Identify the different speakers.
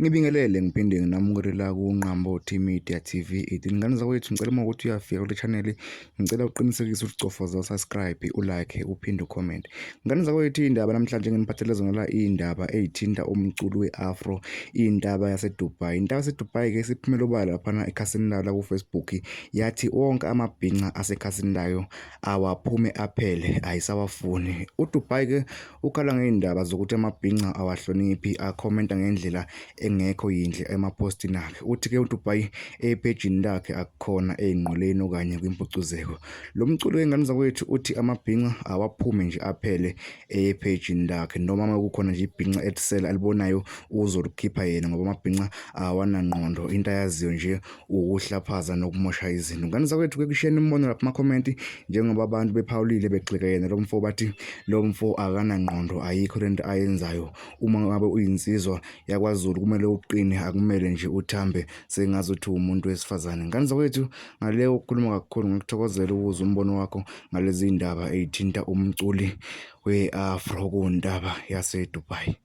Speaker 1: Ngibingelele ngiphinde nginamukele kuNqambothi Media TV. Ingane zakwethu ngicela uma ukuthi uyafika kule channel ngicela uqinisekise ukuthi ucofoza u-subscribe, ulike, uphinde ucomment. Ngane zakwethu indaba namhlanje nginiphathele zona la indaba ezithinta umculo we-Afro, indaba yaseDubai. Indaba yaseDubai ke siphumela obala lapha ekhasini layo la ku-Facebook yathi wonke amabhinqa asekhasini layo awaphume aphele ayisawafuni. UDubai ke ukhala ngeindaba zokuthi amabhinqa awahloniphi, akhomenta ngendlela engekho yinhle emapostini akhe. Uthi ke uDubai epagini lakhe akukhona ey'nqoleni okanye kwimpucuzeko. Lo mculo wengane zakwethu uthi amabhinqa awaphume nje aphele epagini lakhe, noma uma kukhona nje ibhinqa elisela alibonayo uzolikhipha yena ngoba amabhinqa awanangqondo, into ayaziyo nje ukuhlaphaza nokumosha izinto. Ngane zakwethu ke kushayeni imibono lapha kuma-comment njengoba abantu bephawulile begxeka yena lo mfo, bathi lo mfo akanangqondo, ayikho lento ayenzayo. Uma ngabe uyinsizwa yakwaZulu kumele uqine, akumele nje uthambe sengazuthi umuntu wesifazane. Ngane zakwethu ngaleyo ukukhuluma kakhulu ngikuthokozela ukuza umbono wakho ngalezi indaba ezithinta umculi we-Afro kundaba yaseDubai.